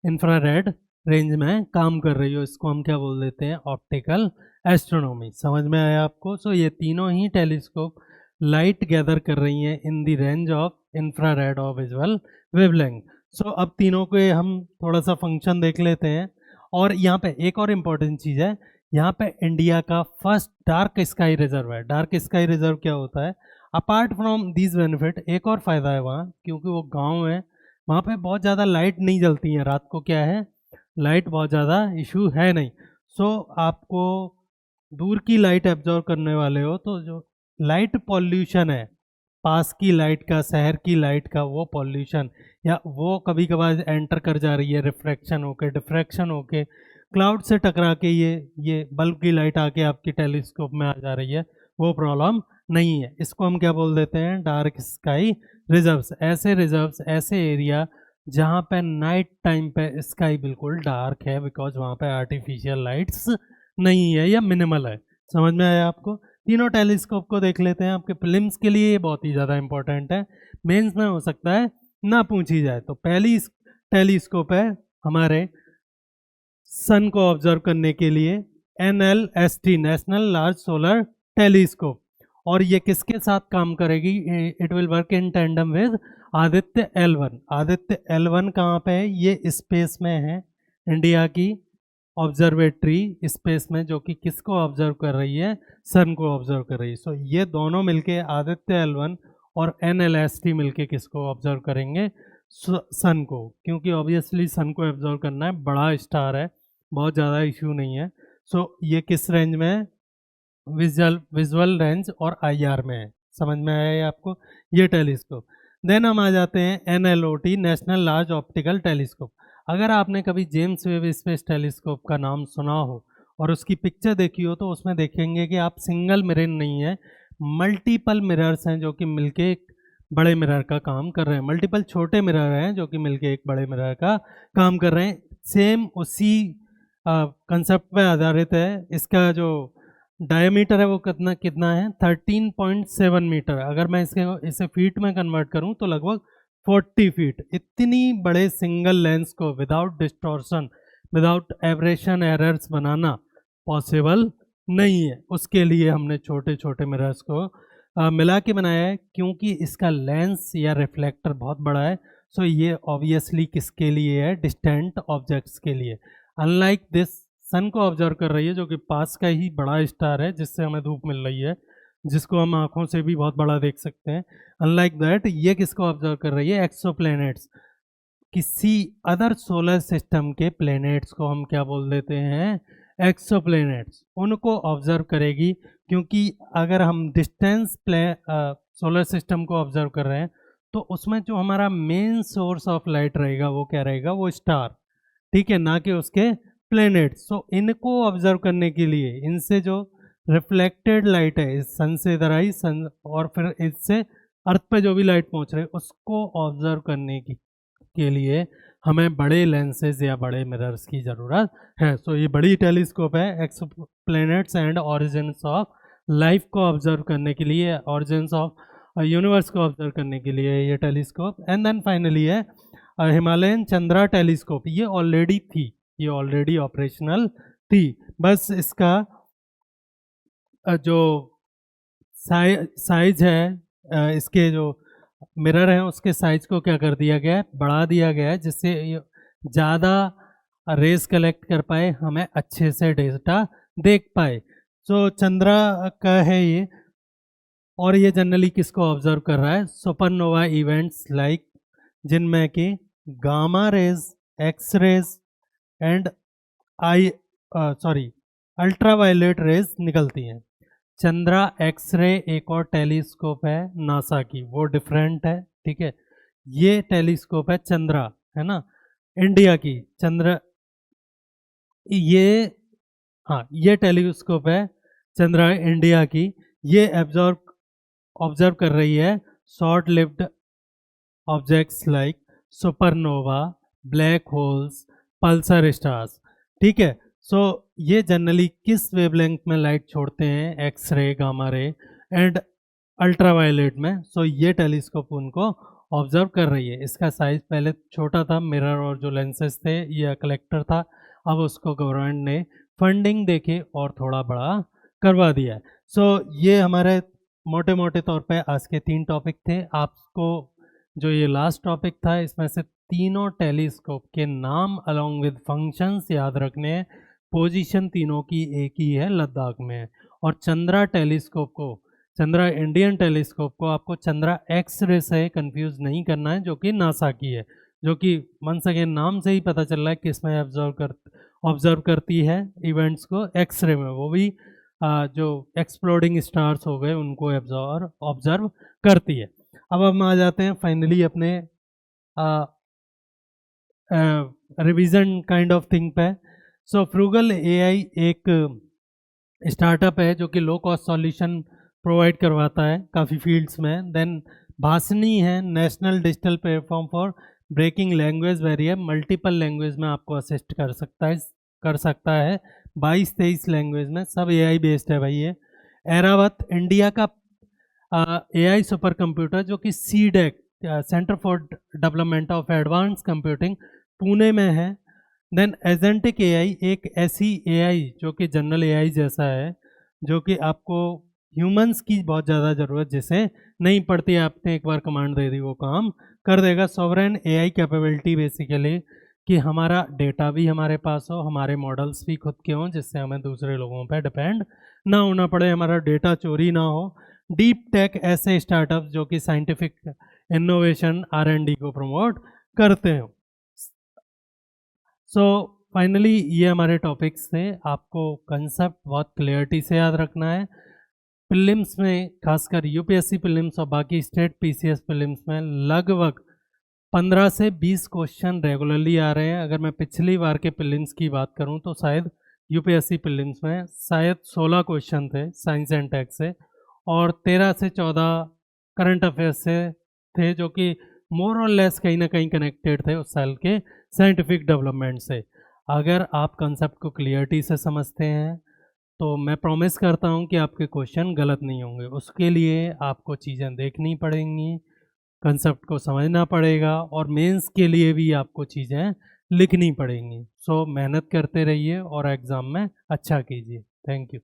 इंफ्रारेड रेंज में काम कर रही हो। इसको हम क्या बोल देते हैं, ऑप्टिकल एस्ट्रोनॉमी। समझ में आया आपको। सो ये तीनों ही टेलीस्कोप लाइट गैदर कर रही हैं in the range of infrared और विजुअल वेवलेंथ। सो अब तीनों के हम थोड़ा सा फंक्शन देख लेते हैं। और यहाँ पे एक और इम्पॉर्टेंट चीज़ है, यहाँ पे इंडिया का फर्स्ट डार्क स्काई रिजर्व है। डार्क स्काई रिजर्व क्या होता है, अपार्ट फ्रॉम दिस बेनिफिट एक और फ़ायदा है वहाँ, क्योंकि वो गांव है, वहाँ पे बहुत ज़्यादा लाइट नहीं जलती है रात को, क्या है, लाइट बहुत ज़्यादा इशू है नहीं। सो आपको दूर की लाइट एब्जॉर्व करने वाले हो, तो जो लाइट पॉल्यूशन है, पास की लाइट का, शहर की लाइट का वो पॉल्यूशन, या वो कभी कभार एंटर कर जा रही है रिफ्रैक्शन होके, डिफ्रैक्शन होके, क्लाउड से टकरा के ये बल्ब की लाइट आके आपकी टेलीस्कोप में आ जा रही है, वो प्रॉब्लम नहीं है। इसको हम क्या बोल देते हैं, डार्क स्काई रिजर्व्स। ऐसे रिजर्व्स, ऐसे एरिया जहाँ पे नाइट टाइम पे स्काई बिल्कुल डार्क है, बिकॉज वहाँ पे आर्टिफिशियल लाइट्स नहीं है या मिनिमल है। समझ में आया आपको। तीनों टेलीस्कोप को देख लेते हैं, आपके प्रीलिम्स के लिए ये बहुत ही ज़्यादा इंपॉर्टेंट है, मेंस में हो सकता है ना पूछी जाए। तो पहली टेलीस्कोप है हमारे सन को ऑब्जर्व करने के लिए NLST, national large solar telescope. और ये किसके साथ काम करेगी, it will work in tandem with Aditya L1। Aditya L1 कहाँ पे है, ये स्पेस में है इंडिया की ऑब्जर्वेटरी स्पेस में, जो कि किसको ऑब्जर्व कर रही है, सन को ऑब्जर्व कर रही है। सो ये दोनों मिलके आदित्य L1 और NLST मिलके किसको ऑब्जर्व करेंगे, सन को, क्योंकि ऑब्वियसली सन को ऑब्जर्व करना है, बड़ा स्टार है, बहुत ज़्यादा इश्यू नहीं है। सो ये किस रेंज में है, विजुअल रेंज और IR में है। समझ में आया ये आपको, ये टेलीस्कोप। देन हम आ जाते हैं NLOT, national large optical telescope. अगर आपने कभी जेम्स वेब स्पेस टेलीस्कोप का नाम सुना हो और उसकी पिक्चर देखी हो, तो उसमें देखेंगे कि आप सिंगल मिरर नहीं है, मल्टीपल मिरर्स हैं जो कि मिलके एक बड़े मिरर का काम कर रहे हैं, मल्टीपल छोटे मिरर हैं जो कि मिलके एक बड़े मिरर का काम कर रहे हैं। सेम उसी कंसेप्ट पे आधारित है। इसका जो डायमीटर है वो कितना कितना है, 13.7 मीटर। अगर मैं इसे फीट में कन्वर्ट करूं तो लगभग 40 फीट। इतनी बड़े सिंगल लेंस को without distortion, without aberration errors बनाना पॉसिबल नहीं है। उसके लिए हमने छोटे छोटे मिरर्स को मिला के बनाया है, क्योंकि इसका लेंस या रिफ्लेक्टर बहुत बड़ा है। सो ये ऑब्वियसली किसके लिए है, डिस्टेंट ऑब्जेक्ट्स के लिए। अनलाइक दिस, सन को ऑब्जर्व कर रही है जो कि पास का ही बड़ा स्टार है जिससे हमें धूप मिल रही है, जिसको हम आंखों से भी बहुत बड़ा देख सकते हैं। अनलाइक दैट, ये किसको ऑब्जर्व कर रही है, एक्सोप्लैनेट्स। किसी अदर सोलर सिस्टम के प्लैनेट्स को हम क्या बोल देते हैं, एक्सोप्लैनेट्स। उनको ऑब्जर्व करेगी, क्योंकि अगर हम डिस्टेंस सोलर सिस्टम को ऑब्जर्व कर रहे हैं तो उसमें जो हमारा मेन सोर्स ऑफ लाइट रहेगा वो क्या रहेगा, वो स्टार, ठीक है, ना कि उसके प्लैनेट। सो इनको ऑब्जर्व करने के लिए इनसे जो रिफ्लेक्टेड लाइट है इस सन से इधर आई, सन और फिर इससे अर्थ पे जो भी लाइट पहुंच रही है उसको ऑब्जर्व करने के लिए हमें बड़े लेंसेज या बड़े मिरर्स की ज़रूरत है। सो ये बड़ी टेलीस्कोप है exoplanets and origins of life को ऑब्जर्व करने के लिए, ऑरिजिन्स ऑफ यूनिवर्स को ऑब्जर्व करने के लिए ये टेलीस्कोप। एंड देन फाइनली है हिमालयन चंद्रा टेलीस्कोप। ये ऑलरेडी थी, ये ऑलरेडी ऑपरेशनल थी, बस इसका जो साइज है, इसके जो मिरर हैं उसके साइज को क्या कर दिया गया है, बढ़ा दिया गया है, जिससे ज़्यादा रेस कलेक्ट कर पाए, हमें अच्छे से डेटा देख पाए। सो चंद्रा का है ये, और ये जनरली किसको ऑब्जर्व कर रहा है, सुपरनोवा इवेंट्स लाइक, जिनमें कि gamma rays, X rays and ultraviolet rays निकलती हैं। चंद्रा एक्सरे एक और टेलीस्कोप है नासा की, वो डिफरेंट है, ठीक है। ये टेलीस्कोप है चंद्रा, है ना, इंडिया की चंद्र, ये, हाँ ये टेलीस्कोप है चंद्रा इंडिया की। ये ऑब्जर्व कर रही है short lived objects like supernova, black holes, Pulsar stars, ठीक है। सो ये जनरली किस वेवलेंथ में लाइट छोड़ते हैं, X-ray, gamma ray and ultraviolet में। सो ये टेलीस्कोप उनको ऑब्जर्व कर रही है। इसका साइज पहले छोटा था, मिरर और जो लेंसेज थे, ये कलेक्टर था, अब उसको गवर्नमेंट ने फंडिंग देके और थोड़ा बड़ा करवा दिया है। सो ये हमारे मोटे मोटे तौर पे आज के 3 टॉपिक थे। आपको जो ये लास्ट टॉपिक था, इसमें से तीनों टेलीस्कोप के नाम अलोंग विद फंक्शंस याद रखने हैं। पोजीशन तीनों की एक ही है, लद्दाख में है। और चंद्रा टेलीस्कोप को, चंद्रा इंडियन टेलीस्कोप को आपको चंद्रा एक्स रे से कंफ्यूज नहीं करना है, जो कि नासा की है, जो कि वंस अगेन नाम से ही पता चल रहा है कि इसमें ऑब्जर्व करती है इवेंट्स को एक्स रे में, वो भी जो एक्सप्लोडिंग स्टार्स हो गए उनको ऑब्जर्व करती है। अब हम आ जाते हैं फाइनली अपने रिवीजन काइंड ऑफ थिंग पे। सो फ्रूगल एआई एक स्टार्टअप है जो कि लो कॉस्ट सॉल्यूशन प्रोवाइड करवाता है काफ़ी फील्ड्स में। देन भासनी है, national digital platform for breaking language barrier, multiple language में आपको असिस्ट कर सकता है 22-23 लैंग्वेज में, सब एआई बेस्ड है भाई ये। एरावत इंडिया का एआई सुपर कंप्यूटर, जो कि CDAC centre for development of advance computing Pune में है। देन एजेंटिक एआई, एक ऐसी एआई जो कि जनरल एआई जैसा है, जो कि आपको ह्यूमंस की बहुत ज़्यादा ज़रूरत जैसे नहीं पड़ती, आपने एक बार कमांड दे दी वो काम कर देगा। सॉवरेन एआई कैपेबिलिटी बेसिकली कि हमारा डेटा भी हमारे पास हो, हमारे मॉडल्स भी खुद के हों, जिससे हमें दूसरे लोगों पर डिपेंड ना होना पड़े, हमारा डेटा चोरी ना हो। डीप टेक ऐसे स्टार्टअप्स जो कि साइंटिफिक इनोवेशन R&D को प्रमोट करते हैं। सो फाइनली ये हमारे टॉपिक्स थे। आपको कंसेप्ट बहुत क्लियरिटी से याद रखना है। प्रीलिम्स में, खासकर यूपीएससी प्रीलिम्स और बाकी स्टेट पीसीएस प्रीलिम्स में लगभग 15 से 20 क्वेश्चन रेगुलरली आ रहे हैं। अगर मैं पिछली बार के प्रीलिम्स की बात करूं तो शायद यूपीएससी प्रीलिम्स में शायद 16 क्वेश्चन थे साइंस एंड टेक से, और 13 से 14 करंट अफेयर्स से थे, जो कि मोर और लेस कहीं ना कहीं कनेक्टेड थे उस साल के साइंटिफिक डेवलपमेंट से। अगर आप कंसेप्ट को क्लियरिटी से समझते हैं तो मैं प्रॉमिस करता हूं कि आपके क्वेश्चन गलत नहीं होंगे। उसके लिए आपको चीज़ें देखनी पड़ेंगी, कंसेप्ट को समझना पड़ेगा, और मेंस के लिए भी आपको चीज़ें लिखनी पड़ेंगी। सो मेहनत करते रहिए और एग्ज़ाम में अच्छा कीजिए। Thank you.